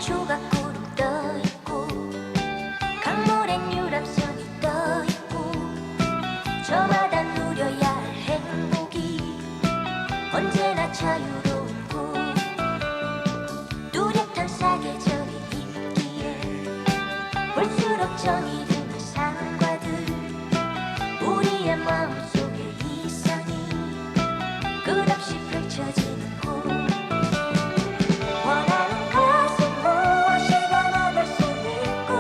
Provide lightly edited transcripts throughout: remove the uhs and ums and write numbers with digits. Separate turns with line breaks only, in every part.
조각구름 떠있고 강물엔 유람선이 떠있고 저마다 누려야 할 행복이 언제나 자유로운 곳 뚜렷한 사계절이 있기에 볼수록 정이 드는 산과들 우리의 마음속에 이상이 끝없이 펼쳐지는 곳 원하는 것은 무엇이든 얻을 수 있고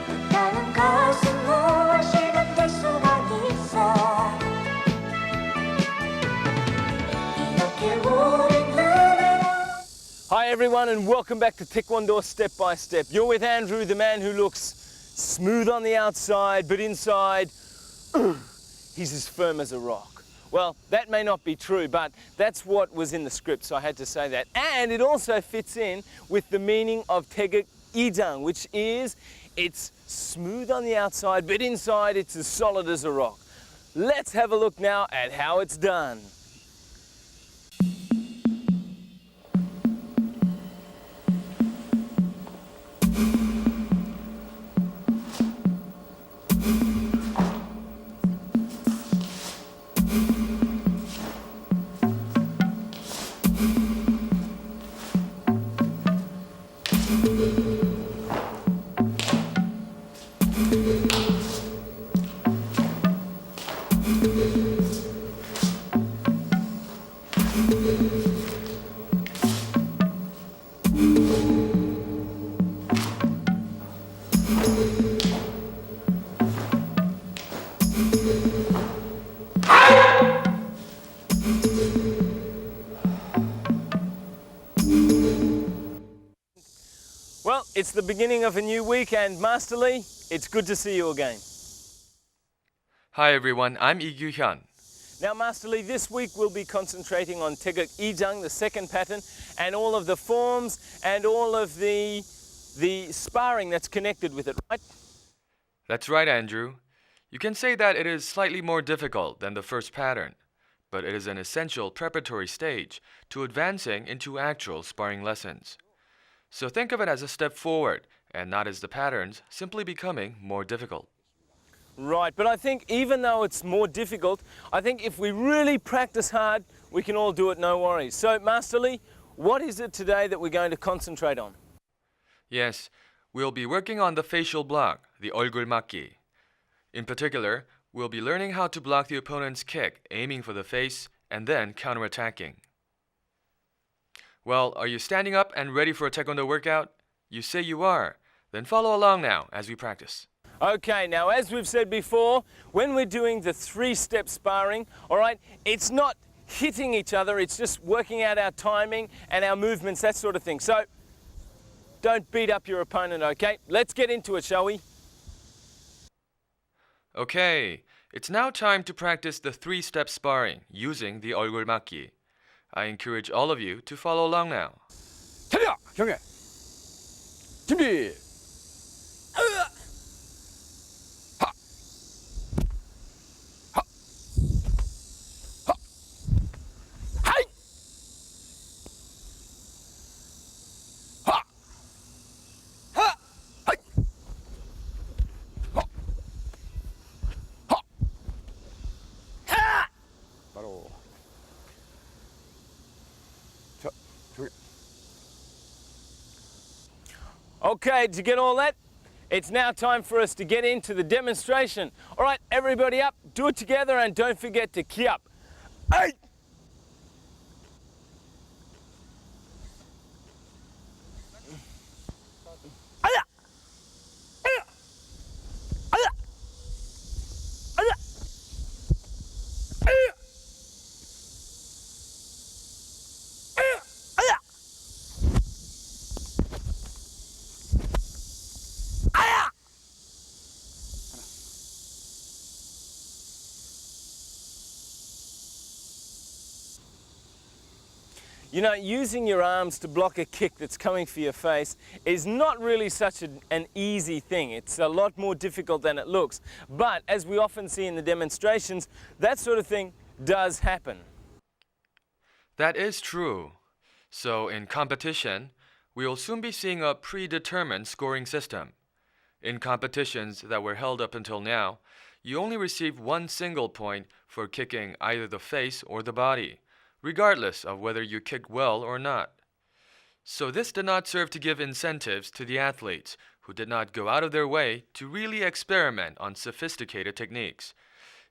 원하는 것은 무엇이든 될 수가 있어 이렇게 우리는
Hi everyone and welcome back to Taekwondo Step by Step. You're with Andrew, the man who looks smooth on the outside, but inside, he's as firm as a rock. Well, that may not be true, but that's what was in the script, so I had to say that. And it also fits in with the meaning of Taegeuk Jang, which is, it's smooth on the outside, but inside it's as solid as a rock. Let's have a look now at how it's done. Well, it's the beginning of a new week and Master Lee, it's good to see you again.
Hi everyone, I'm Lee-Gyu-hyun.
Now Master Lee, this week we'll be concentrating on Taegeuk Jang, the second pattern, and all of the forms and all of the sparring that's connected with it, right?
That's right, Andrew. You can say that it is slightly more difficult than the first pattern, but it is an essential preparatory stage to advancing into actual sparring lessons. So think of it as a step forward and not as the patterns simply becoming more difficult.
Right, but I think even though it's more difficult, I think if we really practice hard, we can all do it, no worries. So, Master Lee, what is it today that we're going to concentrate on?
Yes, we'll be working on the facial block, the 얼굴 맞기. In particular, we'll be learning how to block the opponent's kick, aiming for the face, and then counterattacking. Well, are you standing up and ready for a Taekwondo workout? You say you are. Then follow along now as we practice.
Okay, now as we've said before, when we're doing the three-step sparring, all right, it's not hitting each other, it's just working out our timing and our movements, that sort of thing. So, don't beat up your opponent, okay? Let's get into it, shall we?
Okay, it's now time to practice the three-step sparring using the 얼굴 맞기. I encourage all of you to follow along now.
차려! 경례! 준비! Okay, did you get all that? It's now time for us to get into the demonstration. All right, everybody up, do it together and don't forget to key up. 8! You know, using your arms to block a kick that's coming for your face is not really such an easy thing. It's a lot more difficult than it looks. But as we often see in the demonstrations, that sort of thing does happen.
That is true. So in competition, we will soon be seeing a predetermined scoring system. In competitions that were held up until now, you only receive one single point for kicking either the face or the body, regardless of whether you kicked well or not. So this did not serve to give incentives to the athletes who did not go out of their way to really experiment on sophisticated techniques.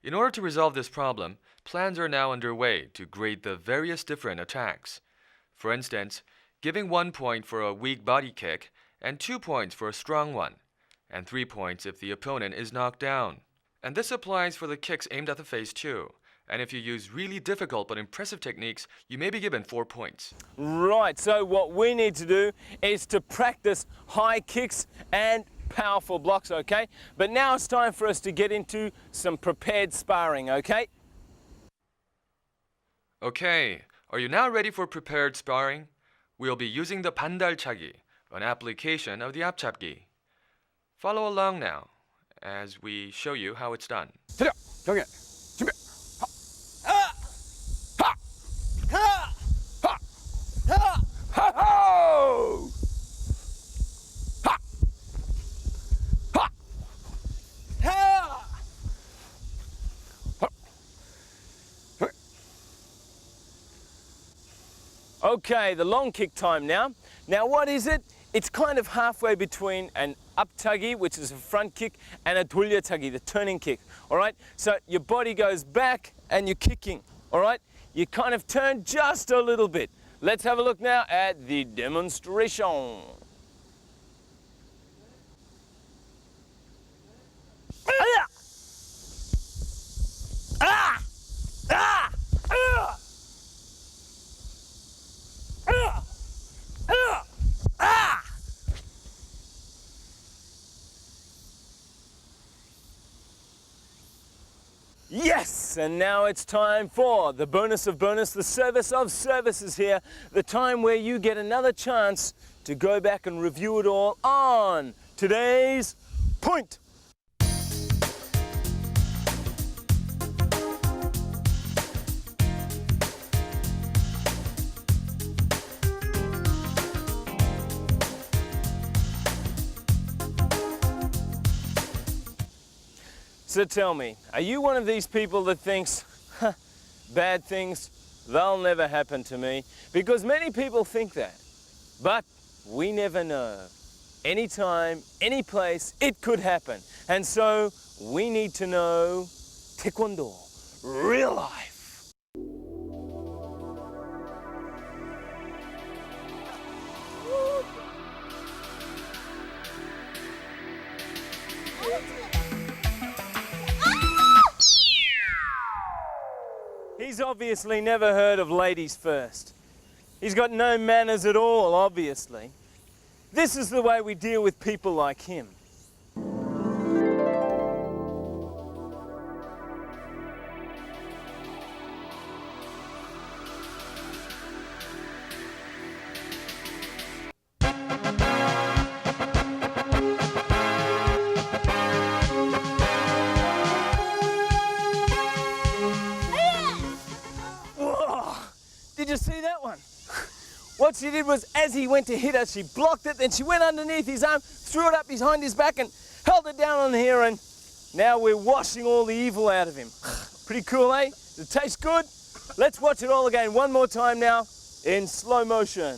In order to resolve this problem, plans are now underway to grade the various different attacks. For instance, giving 1 point for a weak body kick and 2 points for a strong one, and 3 points if the opponent is knocked down. And this applies for the kicks aimed at the face too. And if you use really difficult but impressive techniques, you may be given 4 points.
Right, so what we need to do is to practice high kicks and powerful blocks, okay? But now it's time for us to get into some prepared sparring, okay?
Okay, are you now ready for prepared sparring? We'll be using the 반달차기, an application of the 앞잡기. Follow along now as we show you how it's done.
차려! 경례! 준비!
Okay, the long kick time now. Now what is it? It's kind of halfway between an 앞차기, which is a front kick, and a 돌려차기, the turning kick, all right? So your body goes back and you're kicking, all right? You kind of turn just a little bit. Let's have a look now at the demonstration. Yes, and now it's time for the bonus of bonus, the service of services here, the time where you get another chance to go back and review it all on today's point. So tell me, are you one of these people that thinks, bad things, they'll never happen to me? Because many people think that, but we never know. Anytime, any place, it could happen. And so we need to know Taekwondo, real life. He's obviously never heard of ladies first. He's got no manners at all, obviously. This is the way we deal with people like him. Did you see that one? What she did was, as he went to hit her, she blocked it, then she went underneath his arm, threw it up behind his back and held it down on here, and now we're washing all the evil out of him. Pretty cool, eh? Does it taste good? Let's watch it all again one more time now in slow motion.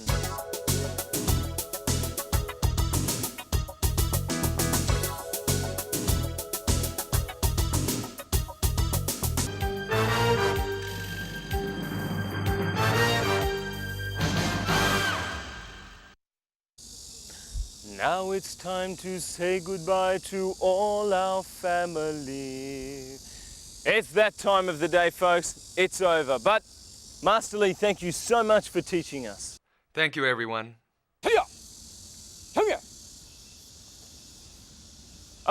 Now it's time to say goodbye to all our family. It's that time of the day, folks. It's over. But Master Lee, thank you so much for teaching us.
Thank you, everyone.
차려! 경례!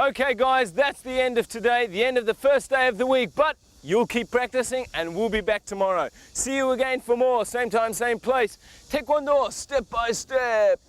Okay, guys, that's the end of today, the end of the first day of the week. But you'll keep practicing and we'll be back tomorrow. See you again for more. Same time, same place. Taekwondo, step by step.